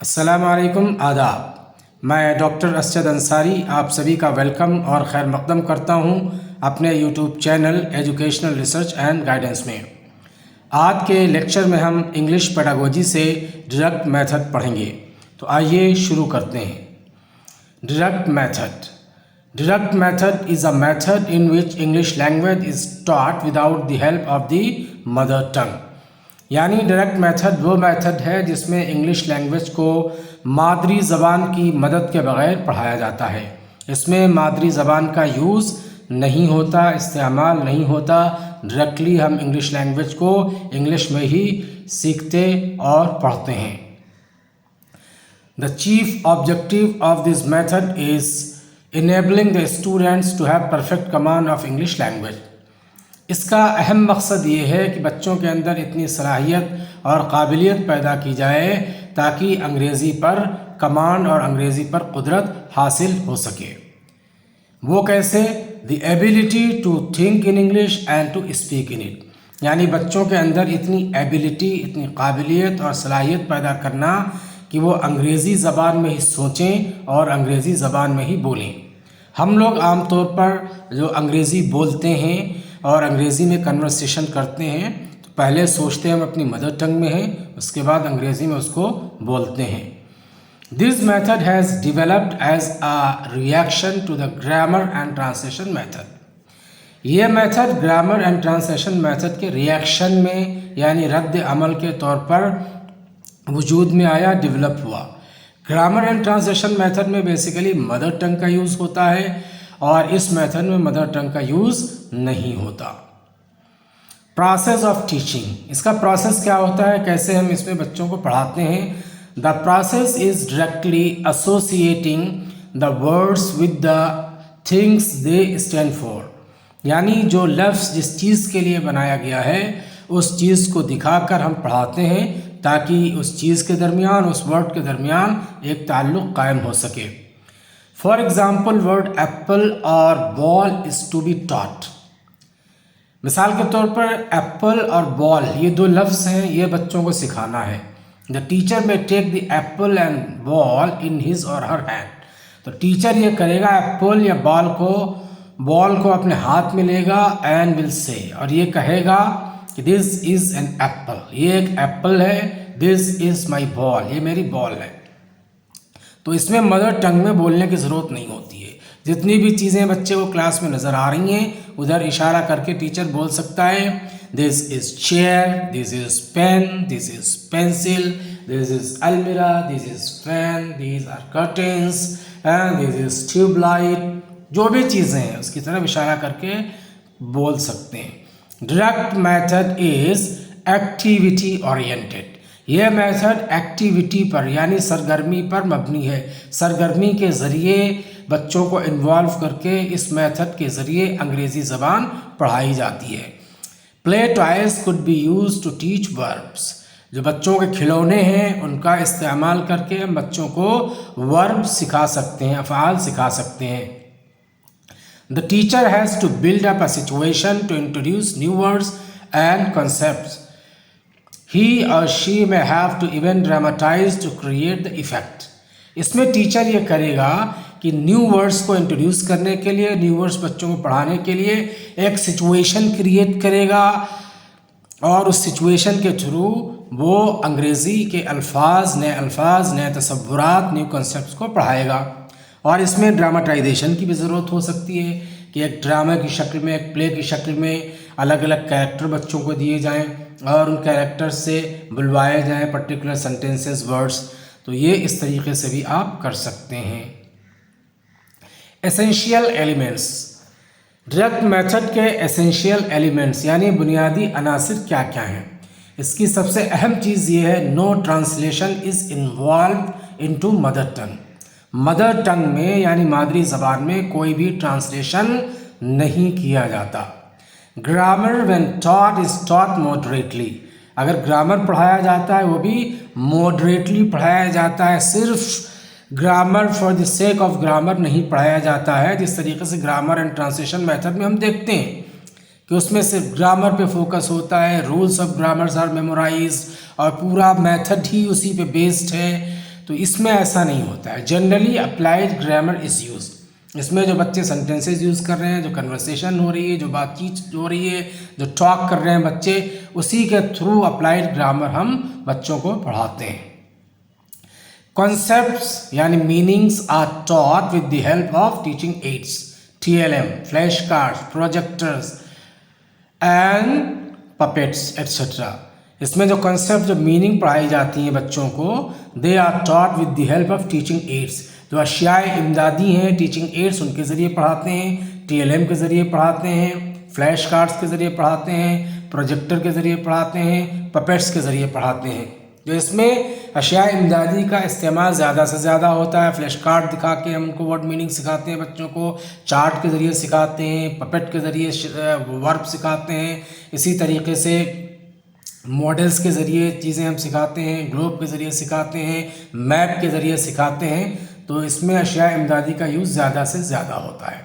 अस्सलाम वालेकुम, आदाब। मैं डॉक्टर असद अंसारी आप सभी का वेलकम और खैर मकदम करता हूं अपने YouTube channel educational research and guidance में। आज के लेक्चर में हम इंग्लिश पेडागोजी से डिडक्ट मेथड पढ़ेंगे। तो आइए शुरू करते हैं। Deduct method. Deduct method is a method in which English language is taught without the help of the mother tongue. यानी डायरेक्ट मेथड वो मेथड है जिसमें इंग्लिश लैंग्वेज को मादरी ज़बान की मदद के बग़ैर पढ़ाया जाता है। इसमें मादरी ज़बान का यूज़ नहीं होता, इस्तेमाल नहीं होता। डायरेक्टली हम इंग्लिश लैंग्वेज को इंग्लिश में ही सीखते और पढ़ते हैं। The chief objective of this method is enabling the students to have perfect command of English language. इसका अहम मकसद ये है कि बच्चों के अंदर इतनी सलाहियत और काबिलियत पैदा की जाए ताकि अंग्रेज़ी पर कमांड और अंग्रेज़ी पर कुदरत हासिल हो सके। वो कैसे? The ability to think in English and to speak in it. यानी बच्चों के अंदर इतनी एबिलिटी, इतनी काबिलियत और सलाहियत पैदा करना कि वो अंग्रेज़ी ज़बान में ही सोचें और अंग्रेज़ी ज़बान में ही बोलें। हम लोग आम तौर पर जो अंग्रेज़ी बोलते हैं और अंग्रेज़ी में कन्वर्सेशन करते हैं तो पहले सोचते हैं हम अपनी मदर टंग में हैं, उसके बाद अंग्रेज़ी में उसको बोलते हैं। This method has developed as a reaction to the grammar and translation method. ये method grammar and translation method के रिएक्शन में यानी रद्द अमल के तौर पर वजूद में आया, डेवलप हुआ। ग्रामर एंड ट्रांसलेशन मेथड में बेसिकली मदर टंग का यूज़ होता है और इस मेथड में मदर टंग का यूज़ नहीं होता। Process of teaching. इसका प्रोसेस क्या होता है, कैसे हम इसमें बच्चों को पढ़ाते हैं? The process is directly associating the words with the things they stand for. यानी जो लफ्ज़ जिस चीज़ के लिए बनाया गया है उस चीज़ को दिखाकर हम पढ़ाते हैं ताकि उस चीज़ के दरमियान, उस वर्ड के दरमियान एक ताल्लुक़ कायम हो सके। फॉर एग्ज़ाम्पल वर्ड एप्पल और ball is to be taught. मिसाल के तौर पर एप्पल और बॉल ये दो लफ्ज़ हैं, ये बच्चों को सिखाना है। The teacher may take the apple and ball in his or her hand. तो टीचर ये करेगा, एप्पल या बॉल को अपने हाथ में लेगा एंड विल से, और ये कहेगा कि दिस इज़ एन एप्पल, ये एक एप्पल है। दिस इज़ माई बॉल, ये मेरी बॉल है। तो इसमें मदर टंग में बोलने की ज़रूरत नहीं होती है। जितनी भी चीज़ें बच्चे को क्लास में नज़र आ रही हैं उधर इशारा करके टीचर बोल सकता है, this is chair, this is pen, this is pencil, this is almirah, this is fan, this are curtains and this is tubelight. जो भी चीज़ें हैं उसकी तरफ इशारा करके बोल सकते हैं। Direct method is activity oriented. यह मेथड एक्टिविटी पर यानी सरगर्मी पर मबनी है। सरगर्मी के ज़रिए बच्चों को इन्वॉल्व करके इस मेथड के ज़रिए अंग्रेज़ी ज़बान पढ़ाई जाती है। Play toys could be use to teach verbs. जो बच्चों के खिलौने हैं उनका इस्तेमाल करके हम बच्चों को वर्ब सिखा सकते हैं, अफ़आल सिखा सकते हैं। The teacher has to build up a situation to introduce new words and concepts. He or she may have to even dramatize to create the effect. इसमें टीचर ये करेगा कि न्यू वर्ड्स को इंट्रोड्यूस करने के लिए, न्यू वर्ड्स बच्चों को पढ़ाने के लिए एक सिचुएशन क्रिएट करेगा और उस सिचुएशन के थ्रू वो अंग्रेज़ी के अल्फाज, नए तसव्वुरात, न्यू कॉन्सेप्ट्स को पढ़ाएगा। और इसमें ड्रामाटाइजेशन की भी ज़रूरत हो सकती है कि एक ड्रामा की शक्ल में, एक प्ले की शक्ल में अलग अलग कैरेक्टर बच्चों को दिए जाएं और उन कैरेक्टर्स से बुलवाए जाएं पर्टिकुलर सेंटेंसेस, वर्ड्स। तो ये इस तरीके से भी आप कर सकते हैं। Essential elements. डायरेक्ट मेथड के एसेंशियल एलिमेंट्स यानी बुनियादी अनासिर क्या क्या हैं? इसकी सबसे अहम चीज़ ये है, no translation is involve into mother tongue. Mother tongue में यानी मादरी ज़बान में कोई भी ट्रांसलेशन नहीं किया जाता। Grammar when taught is taught moderately. अगर ग्रामर पढ़ाया जाता है वो भी मॉडरेटली पढ़ाया जाता है। सिर्फ grammar for the sake of grammar नहीं पढ़ाया जाता है। जिस तरीके से ग्रामर एंड ट्रांसलेशन मेथड में हम देखते हैं कि उसमें सिर्फ ग्रामर पे फोकस होता है, rules of grammars are memorised और पूरा मेथड ही उसी पे बेस्ड है। तो इसमें ऐसा नहीं होता है। Generally applied grammar is use. इसमें जो बच्चे सेंटेंसेस यूज़ कर रहे हैं, जो कन्वर्सेशन हो रही है, जो बातचीत हो रही है, जो टॉक कर रहे हैं बच्चे, उसी के थ्रू अप्लाइड ग्रामर हम बच्चों को पढ़ाते हैं। कॉन्सेप्ट्स यानी meanings are taught with the help of teaching aids, TLM, flash cards, projectors and puppets etcetera. इसमें जो कॉन्सेप्ट, जो मीनिंग पढ़ाई जाती हैं बच्चों को, they are taught with the help of teaching aids. जो अशियाए इमदादी हैं, टीचिंग एड्स, उनके ज़रिए पढ़ाते हैं, TLM के ज़रिए पढ़ाते हैं, फ्लैश कार्ड्स के ज़रिए पढ़ाते हैं, प्रोजेक्टर के ज़रिए पढ़ाते हैं, पपेट्स के ज़रिए पढ़ाते हैं। जो इसमें अशिया इमदादी का इस्तेमाल ज़्यादा से ज़्यादा होता है। फ्लैश कार्ड दिखा के हम उनको वर्ड मीनिंग सिखाते हैं बच्चों को, चार्ट के ज़रिए सिखाते हैं, पपेट के ज़रिए वर्ब सिखाते हैं, इसी तरीके से मॉडल्स के ज़रिए चीज़ें हम सिखाते हैं, ग्लोब के ज़रिए सिखाते हैं, मैप के ज़रिए सिखाते हैं। तो इसमें अशिया इमदादी का यूज़ ज़्यादा से ज़्यादा होता है।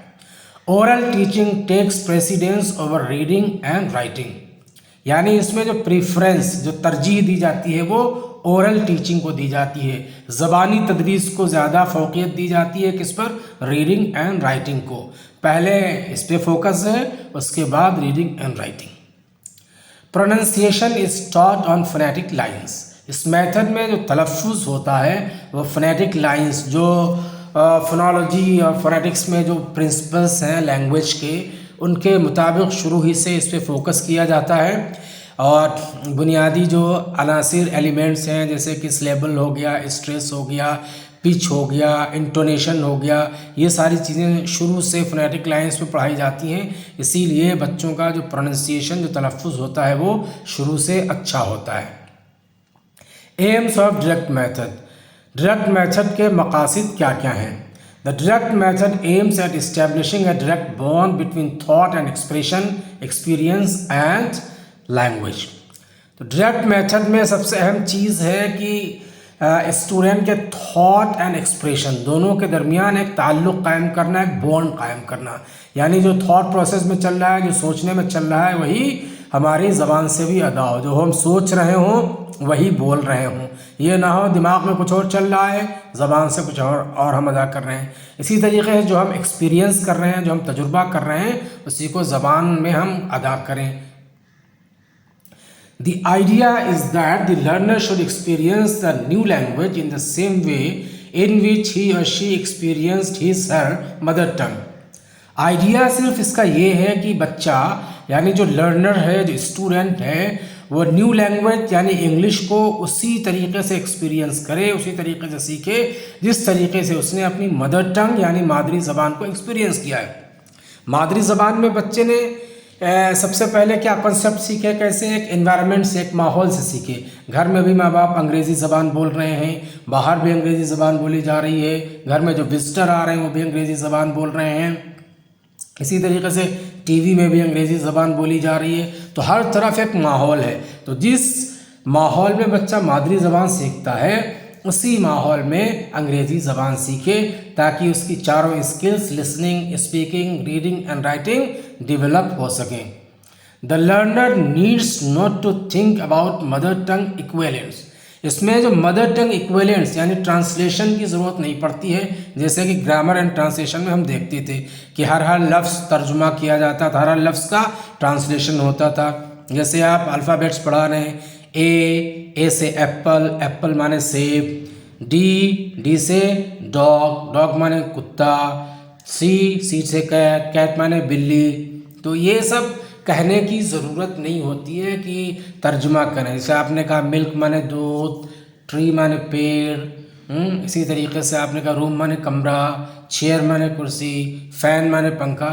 Oral teaching takes precedence over reading and writing, यानी इसमें जो प्रीफ्रेंस, जो तरजीह दी जाती है वो ओरल टीचिंग को दी जाती है। ज़बानी तदरीस को ज़्यादा फोकियत दी जाती है, किस पर? रीडिंग एंड राइटिंग को। पहले इस पर फोकस है, उसके बाद reading and writing. Pronunciation is taught on phonetic lines. इस मेथड में जो तलफ़ुज़ होता है वो फोनेटिक लाइन्स, जो फोनोलॉजी और फोनेटिक्स में जो प्रिंसिपल्स हैं लैंग्वेज के, उनके मुताबिक शुरू ही से इस पे फोकस किया जाता है। और बुनियादी जो अनासिर एलिमेंट्स हैं, जैसे कि सिलेबल हो गया, स्ट्रेस हो गया, पिच हो गया, इंटोनेशन हो गया, ये सारी चीज़ें शुरू से फोनेटिक लाइन्स पे पढ़ाई जाती हैं। इसीलिए बच्चों का जो प्रोनंसिएशन, जो तलफ़ुज़ होता है वो शुरू से अच्छा होता है। AIIMS of direct method. Direct method के मकासद क्या क्या हैं? The direct method aims at establishing A direct bond between thought and expression, experience and language. तो डायरेक्ट मेथड में सबसे अहम चीज़ है कि स्टूडेंट के थॉट एंड एक्सप्रेशन दोनों के दरमियान एक ताल्लुक़ कायम करना, एक बॉन्ड कायम करना। यानी जो थॉट प्रोसेस में चल रहा है, जो सोचने में चल रहा है, वही हमारी ज़बान से भी अदा हो। जो हम सोच रहे हों वही बोल रहे हों, ये ना हो दिमाग में कुछ और चल रहा है, ज़बान से कुछ और हम अदा कर रहे हैं। इसी तरीके से जो हम एक्सपीरियंस कर रहे हैं, जो हम तजुर्बा कर रहे हैं, उसी को ज़बान में हम अदा करें। The idea is that the learner should experience the new language in the same way in which he or she experienced his her mother tongue. Idea सिर्फ इसका ये है कि बच्चा, यानी जो लर्नर है, जो स्टूडेंट है, वो न्यू लैंग्वेज यानी इंग्लिश को उसी तरीके से एक्सपीरियंस करे, उसी तरीके से सीखे जिस तरीके से उसने अपनी मदर टंग यानी मादरी ज़बान को एक्सपीरियंस किया है। मादरी ज़बान में बच्चे ने सबसे पहले क्या कॉन्सेप्ट सीखे, कैसे? एक एनवायरनमेंट से, एक माहौल से सीखे। घर में भी माँ बाप अंग्रेज़ी ज़बान बोल रहे हैं, बाहर भी अंग्रेज़ी ज़बान बोली जा रही है, घर में जो विजिटर आ रहे हैं वो भी अंग्रेज़ी ज़बान बोल रहे हैं, इसी तरीके से टीवी में भी अंग्रेज़ी ज़बान बोली जा रही है। तो हर तरफ एक माहौल है। तो जिस माहौल में बच्चा मादरी ज़बान सीखता है, उसी माहौल में अंग्रेज़ी ज़बान सीखे, ताकि उसकी चारों skills, listening, speaking, reading and writing develop हो सकें। The learner needs not to think about mother tongue equivalents. इसमें जो मदर टंग इक्विवेलेंट्स यानी ट्रांसलेशन की ज़रूरत नहीं पड़ती है। जैसे कि ग्रामर एंड ट्रांसलेशन में हम देखते थे कि हर लफ्ज़ तर्जुमा किया जाता था, हर लफ्ज़ का ट्रांसलेशन होता था। जैसे आप अल्फ़ाबेट्स पढ़ा रहे हैं, ए से एप्पल, एप्पल माने सेब, डी से डॉग, डॉग माने कुत्ता, सी से कैट, कैट माने बिल्ली। तो ये सब कहने की ज़रूरत नहीं होती है कि तर्जुमा करें। जैसे आपने कहा मिल्क माने दूध, ट्री माने पेड़, इसी तरीके से आपने कहा रूम माने कमरा, चेयर माने कुर्सी, फ़ैन माने पंखा,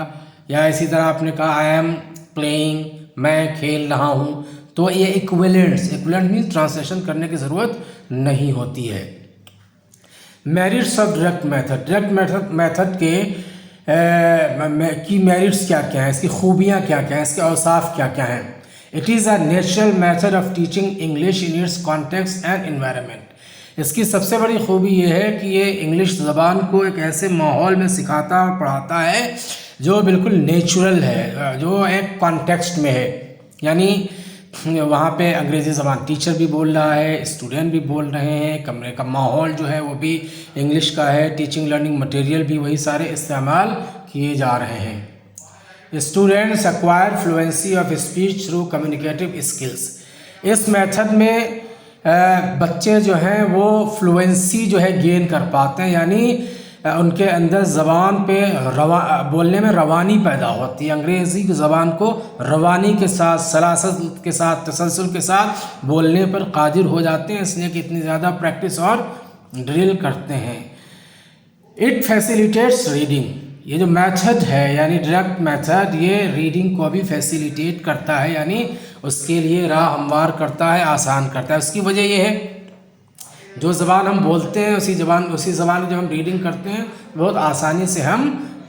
या इसी तरह आपने कहा आई एम प्लेइंग, मैं खेल रहा हूँ। तो ये इक्विवेलेंट मीन्स ट्रांसलेशन करने की ज़रूरत नहीं होती है। Merits of direct method. Direct method के की मेरिट्स क्या क्या हैं, इसकी खूबियाँ क्या क्या हैं, इसके औसाफ क्या क्या हैं? It is a natural method of teaching English in its context and environment. इसकी सबसे बड़ी खूबी ये है कि ये इंग्लिश ज़बान को एक ऐसे माहौल में सिखाता और पढ़ाता है जो बिल्कुल नेचुरल है, जो एक कॉन्टेक्स्ट में है। यानी वहाँ पे अंग्रेज़ी ज़बान टीचर भी बोल रहा है, स्टूडेंट भी बोल रहे हैं, कमरे का माहौल जो है वो भी इंग्लिश का है, टीचिंग लर्निंग मटेरियल भी वही सारे इस्तेमाल किए जा रहे हैं। Students acquire fluency of speech through communicative skills. इस मेथड में बच्चे जो हैं वो फ्लुएंसी जो है गेन कर पाते हैं, यानी उनके अंदर ज़बान पे बोलने में रवानी पैदा होती है। अंग्रेज़ी की ज़बान को रवानी के साथ, सलासत के साथ, तसलसल के साथ बोलने पर कादिर हो जाते हैं, इसलिए कि इतनी ज़्यादा प्रैक्टिस और ड्रिल करते हैं। It facilitates reading. ये जो मेथड है यानी डायरेक्ट मेथड, ये रीडिंग को भी फैसिलिटेट करता है, यानी उसके लिए राह हमवार करता है, आसान करता है। उसकी वजह ये है जो ज़बान हम बोलते हैं उसी ज़बान में जब हम रीडिंग करते हैं बहुत आसानी से हम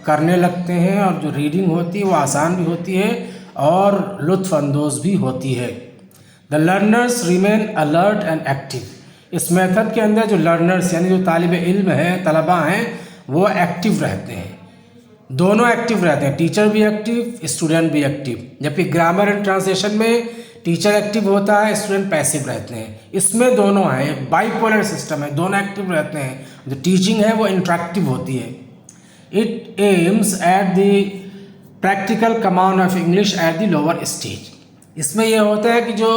करने लगते हैं, और जो रीडिंग होती है वो आसान भी होती है और लुत्फ़अंदोज़ भी होती है। The learners remain alert and active. इस मेथड के अंदर जो लर्नर्स यानी जो तालिब इल्म है, तलबा हैं, वो एक्टिव रहते हैं, दोनों एक्टिव रहते हैं, टीचर भी एक्टिव, स्टूडेंट भी एक्टिव। जबकि ग्रामर एंड ट्रांसलेशन में टीचर एक्टिव होता है, स्टूडेंट पैसिव रहते हैं। इसमें दोनों हैं, एक बाइपोलर सिस्टम है, दोनों एक्टिव रहते हैं। जो टीचिंग है वो इंटरेक्टिव होती है। It aims at the practical command of English at the lower stage. इसमें यह होता है कि जो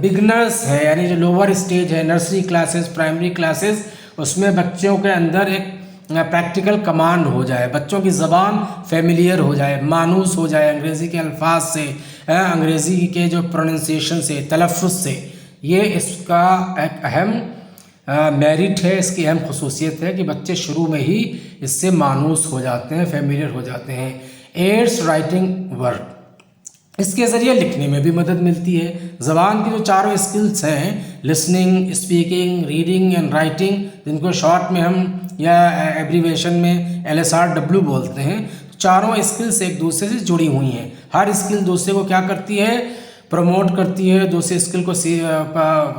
बिगनर्स है यानी जो लोअर स्टेज है, नर्सरी क्लासेस, प्राइमरी क्लासेस, उसमें बच्चों के अंदर एक प्रैक्टिकल कमांड हो जाए, बच्चों की ज़बान फेमिलियर हो जाए, मानूस हो जाए अंग्रेज़ी के अल्फाज से, अंग्रेज़ी के जो प्रोनाउंसिएशन से, तलफ़्फ़ुज़ से। ये इसका एक अहम मेरिट है, इसकी अहम खसूसियत है कि बच्चे शुरू में ही इससे मानूस हो जाते हैं, फेमिलियर हो जाते हैं। Aids writing work. इसके ज़रिए लिखने में भी मदद मिलती है। ज़बान की जो चारों स्किल्स हैं, listening, speaking, reading and writing, जिनको शॉर्ट में हम या एब्रीवेशन में LSRW बोलते हैं, चारों स्किल्स एक दूसरे से जुड़ी हुई हैं। हर स्किल दूसरे को क्या करती है, प्रमोट करती है, दूसरे स्किल को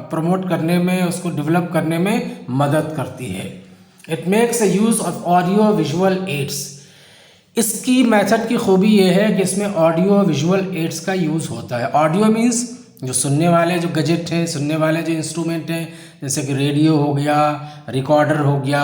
प्रमोट करने में, उसको डेवलप करने में मदद करती है। It makes a use of audio visual ads. इसकी मेथड की खूबी ये है कि इसमें ऑडियो विजुअल एड्स का यूज़ होता है। ऑडियो मीन्स जो सुनने वाले जो गजेट हैं, सुनने वाले जो इंस्ट्रूमेंट हैं, जैसे कि रेडियो हो गया, रिकॉर्डर हो गया,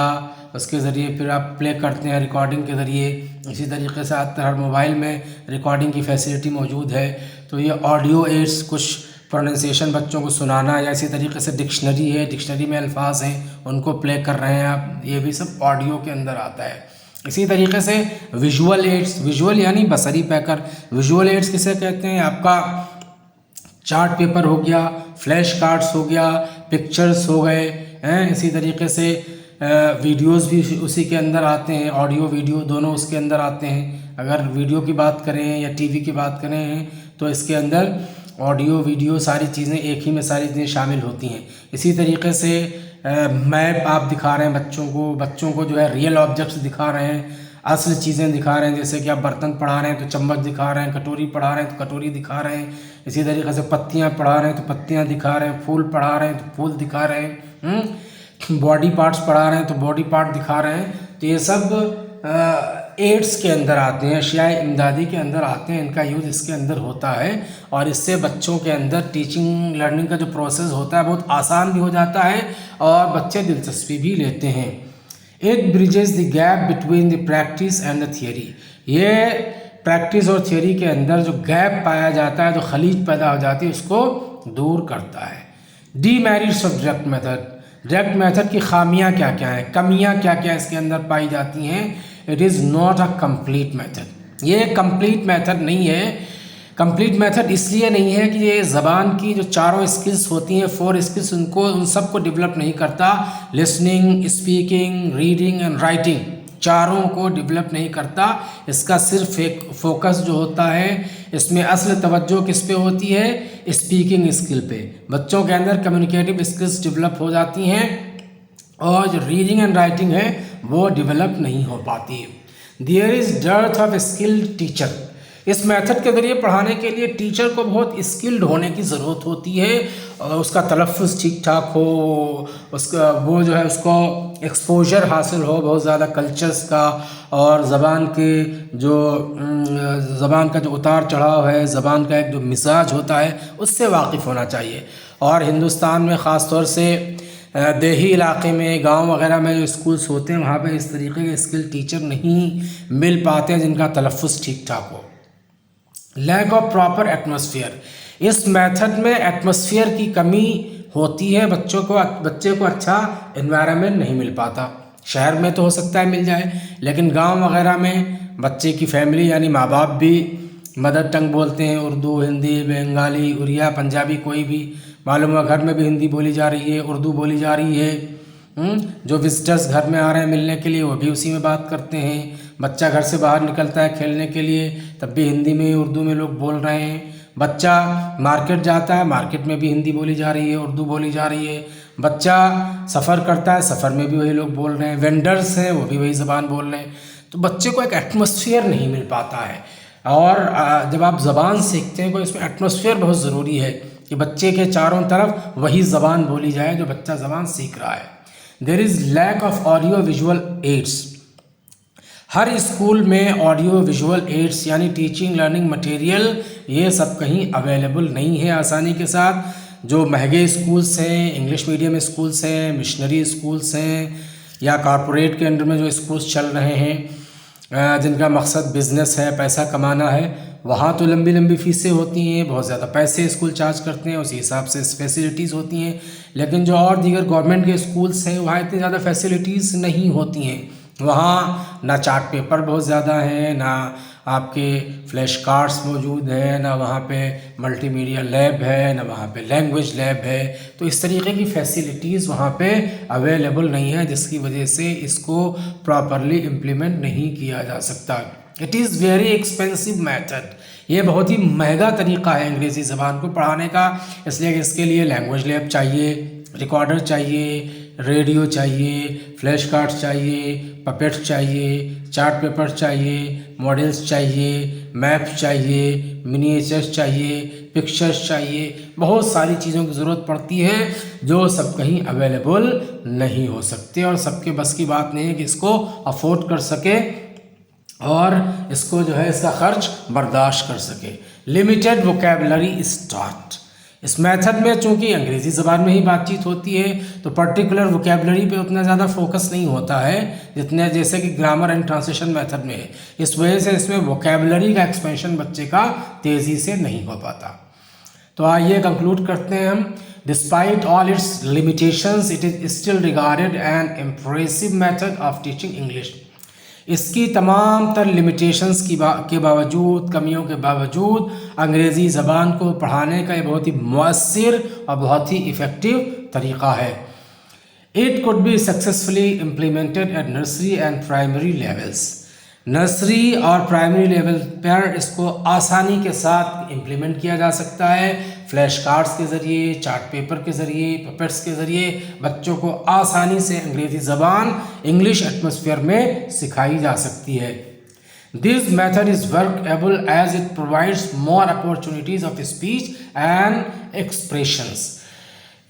उसके ज़रिए फिर आप प्ले करते हैं रिकॉर्डिंग के ज़रिए। इसी तरीके से हर मोबाइल में रिकॉर्डिंग की फैसिलिटी मौजूद है। तो ये ऑडियो एड्स, कुछ प्रोनाउंसिएशन बच्चों को सुनाना, या इसी तरीके से डिक्शनरी है, डिक्शनरी में अल्फाज हैं उनको प्ले कर रहे हैं आप, ये भी सब ऑडियो के अंदर आता है। इसी तरीके से विजुअल एड्स, विजुअल यानी बसरी पैकर। विजुअल एड्स किसे कहते हैं, आपका चार्ट पेपर हो गया, फ्लैश कार्ड्स हो गया, पिक्चर्स हो गए हैं। इसी तरीके से वीडियोस भी उसी के अंदर आते हैं, ऑडियो वीडियो दोनों उसके अंदर आते हैं। अगर वीडियो की बात करें या टीवी की बात करें तो इसके अंदर ऑडियो वीडियो सारी चीज़ें एक ही में सारी चीज़ें शामिल होती हैं। इसी तरीके से मैप आप दिखा रहे हैं बच्चों को जो है रियल ऑब्जेक्ट्स दिखा रहे हैं, असल चीज़ें दिखा रहे हैं। जैसे कि आप बर्तन पढ़ा रहे हैं तो चम्मच दिखा रहे हैं, कटोरी पढ़ा रहे हैं तो कटोरी दिखा रहे हैं। इसी तरीके से पत्तियाँ पढ़ा रहे हैं तो पत्तियाँ दिखा रहे हैं, फूल पढ़ा रहे हैं तो फूल दिखा रहे हैं, बॉडी पार्ट्स पढ़ा रहे हैं तो बॉडी पार्ट दिखा रहे हैं। तो ये सब एड्स के अंदर आते हैं, अशियाए इमदादी के अंदर आते हैं। इनका यूज़ इसके अंदर होता है और इससे बच्चों के अंदर टीचिंग लर्निंग का जो प्रोसेस होता है बहुत आसान भी हो जाता है और बच्चे दिलचस्पी भी लेते हैं। It bridges the gap between the practice and the theory. ये प्रैक्टिस और थियरी के अंदर जो गैप पाया जाता है, जो खलीज पैदा हो जाती है, उसको दूर करता है। Demerits of direct method. Direct method की खामियां क्या क्या हैं, कमियां क्या क्या इसके अंदर पाई जाती हैं। It is not a complete method. ये कंप्लीट मेथड नहीं है। कंप्लीट मेथड इसलिए नहीं है कि ये ज़बान की जो चारों स्किल्स होती हैं, 4 स्किल्स, उन सबको डेवलप नहीं करता। Listening, speaking, reading and writing, चारों को डेवलप नहीं करता। इसका सिर्फ एक फोकस जो होता है, इसमें असल तवज्जो किस पे होती है, स्पीकिंग स्किल पे। बच्चों के अंदर कम्युनिकेटिव स्किल्स डेवलप हो जाती हैं और जो रीडिंग एंड राइटिंग है वो डेवलप नहीं हो पाती। There is dearth of skilled teacher. इस मेथड के ज़रिए पढ़ाने के लिए टीचर को बहुत स्किल्ड होने की ज़रूरत होती है, और उसका तलफ़्फ़ुज़ ठीक ठाक हो, उसका वो जो है उसको एक्सपोजर हासिल हो बहुत ज़्यादा कल्चर्स का, और ज़बान का जो उतार चढ़ाव है, ज़बान का एक जो मिजाज होता है उससे वाकिफ़ होना चाहिए। और हिंदुस्तान में ख़ास तौर से देही इलाके में, गांव वगैरह में जो स्कूल्स होते हैं वहाँ पे इस तरीके के स्किल टीचर नहीं मिल पाते हैं जिनका तलफ़्फ़ुज़ ठीक ठाक हो। लैक ऑफ प्रॉपर एटमॉस्फेयर, इस मेथड में एटमॉस्फेयर की कमी होती है, बच्चे को अच्छा एनवायरनमेंट नहीं मिल पाता। शहर में तो हो सकता है मिल जाए, लेकिन गांव वगैरह में बच्चे की फैमिली यानी माँ बाप भी मदर टंग बोलते हैं, उर्दू, हिंदी, बंगाली, उड़िया, पंजाबी, कोई भी, मालूम है घर में भी हिंदी बोली जा रही है, उर्दू बोली जा रही है। जो विजिटर्स घर में आ रहे हैं मिलने के लिए वो भी उसी में बात करते हैं। बच्चा घर से बाहर निकलता है खेलने के लिए तब भी हिंदी में, उर्दू में लोग बोल रहे हैं। बच्चा मार्केट जाता है, मार्केट में भी हिंदी बोली जा रही है, उर्दू बोली जा रही है। बच्चा सफ़र करता है, सफ़र में भी वही लोग बोल रहे हैं। वेंडर्स हैं वो भी वही ज़बान बोल रहे हैं। तो बच्चे को एक एटमॉस्फेयर नहीं मिल पाता है। और जब आप ज़बान सीखते हैं तो इसमें एटमॉस्फेयर बहुत ज़रूरी है कि बच्चे के चारों तरफ वही ज़बान बोली जाए जो बच्चा ज़बान सीख रहा है। There is lack of audio visual aids, हर स्कूल में ऑडियो विजुअल एड्स यानी टीचिंग लर्निंग मटेरियल ये सब कहीं अवेलेबल नहीं है आसानी के साथ। जो महंगे स्कूल्स हैं, इंग्लिश मीडियम स्कूल्स हैं, मिशनरी स्कूल्स हैं, या कॉरपोरेट के अंडर में जो स्कूल्स चल रहे हैं जिनका मकसद बिज़नेस है, पैसा कमाना है, वहाँ तो लंबी लंबी फ़ीसें होती हैं, बहुत ज़्यादा पैसे स्कूल चार्ज करते हैं, उसी हिसाब से फैसिलिटीज़ होती हैं। लेकिन जो और दीगर गवर्नमेंट के स्कूल्स हैं वहाँ इतनी ज़्यादा फैसिलिटीज़ नहीं होती हैं। वहाँ ना चार्ट पेपर बहुत ज़्यादा हैं, ना आपके फ्लैश कार्ड्स मौजूद हैं, ना वहाँ पे मल्टीमीडिया लैब है, ना वहाँ पे लैंग्वेज लैब है। तो इस तरीके की फैसिलिटीज़ वहाँ पे अवेलेबल नहीं है, जिसकी वजह से इसको प्रॉपरली इम्प्लीमेंट नहीं किया जा सकता। It is very expensive method, ये बहुत ही महंगा तरीका है अंग्रेज़ी ज़बान को पढ़ाने का, इसलिए इसके लिए लैंग्वेज लैब चाहिए, रिकॉर्डर चाहिए, रेडियो चाहिए, फ्लैश कार्ड्स चाहिए, पपेट्स चाहिए, चार्ट पेपर चाहिए, मॉडल्स चाहिए, मैप चाहिए, मिनिएचर्स चाहिए, पिक्चर्स चाहिए, बहुत सारी चीज़ों की ज़रूरत पड़ती है जो सब कहीं अवेलेबल नहीं हो सकते, और सबके बस की बात नहीं है कि इसको अफोर्ड कर सके और इसको जो है इसका खर्च बर्दाश्त कर सके। लिमिटेड वोकेबलरी स्टार्ट, इस मेथड में चूँकि अंग्रेज़ी ज़बान में ही बातचीत होती है तो पर्टिकुलर वोकेबलरी पे उतना ज़्यादा फोकस नहीं होता है जितने जैसे कि ग्रामर एंड ट्रांसलेशन मेथड में है। इस वजह से इसमें वोकेबलरी का एक्सपेंशन बच्चे का तेज़ी से नहीं हो पाता। तो आइए कंक्लूड करते हैं हम। Despite all it's limitations it is still regarded N impressive method of teaching English. इसकी तमाम तर लिमिटेशंस के बावजूद, कमियों के बावजूद अंग्रेज़ी ज़बान को पढ़ाने का ये बहुत ही मुअस्सिर और बहुत ही इफ़ेक्टिव तरीक़ा है। It could be successfully implemented at nursery and primary levels. Nursery और प्राइमरी लेवल पर इसको आसानी के साथ इम्प्लीमेंट किया जा सकता है। फ्लैश कार्ड्स के ज़रिए, चार्ट पेपर के ज़रिए, पपेट्स के ज़रिए बच्चों को आसानी से अंग्रेज़ी ज़बान इंग्लिश एटमॉस्फेयर में सिखाई जा सकती है। This method is workable as it provides more opportunities of speech and expressions.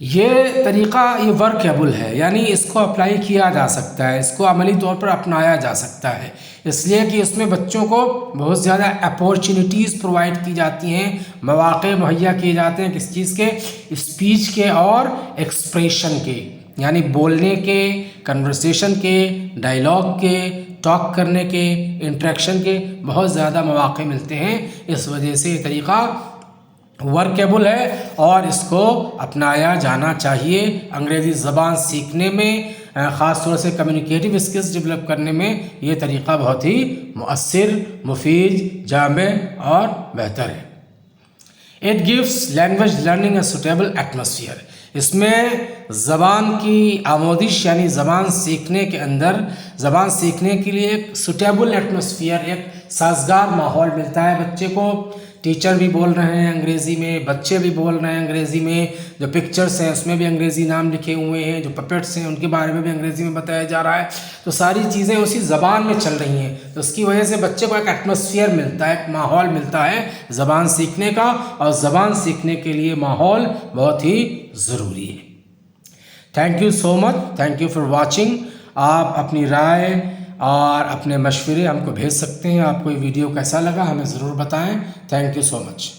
ये तरीक़ा ये वर्कएबल है, यानी इसको अप्लाई किया जा सकता है, इसको अमली तौर पर अपनाया जा सकता है, इसलिए कि इसमें बच्चों को बहुत ज़्यादा अपॉर्चुनिटीज़ प्रोवाइड की जाती हैं, मौक़े मुहैया किए जाते हैं। किस चीज़ के? स्पीच के और एक्सप्रेशन के, यानी बोलने के, कन्वर्सेशन के, डायलॉग के, टॉक करने के, इंटरेक्शन के बहुत ज़्यादा मौक़े मिलते हैं। इस वजह से ये तरीक़ा वर्केबल है और इसको अपनाया जाना चाहिए। अंग्रेज़ी ज़बान सीखने में, ख़ास तौर से कम्युनिकेटिव स्किल्स डेवलप करने में ये तरीक़ा बहुत ही मुअस्सिर, मुफीद, जामे और बेहतर है। It gives language learning a suitable atmosphere. इसमें ज़बान की आमोदिश यानी ज़बान सीखने के अंदर ज़बान सीखने के लिए एक सूटेबल एटमॉस्फेयर, एक साजगार माहौल मिलता है बच्चे को, टीचर भी बोल रहे हैं अंग्रेज़ी में, बच्चे भी बोल रहे हैं अंग्रेज़ी में, जो पिक्चर्स हैं उसमें भी अंग्रेज़ी नाम लिखे हुए हैं, जो पपेट्स हैं उनके बारे में भी अंग्रेज़ी में बताया जा रहा है। तो सारी चीज़ें उसी ज़बान में चल रही हैं, तो उसकी वजह से बच्चे को एक एटमॉस्फेयर मिलता है, एक माहौल मिलता है ज़बान सीखने का, और ज़बान सीखने के लिए माहौल बहुत ही ज़रूरी है। Thank you so much, thank you for watching. आप अपनी राय और अपने मशवरे हमको भेज सकते हैं। आपको ये वीडियो कैसा लगा हमें ज़रूर बताएं। Thank you so much.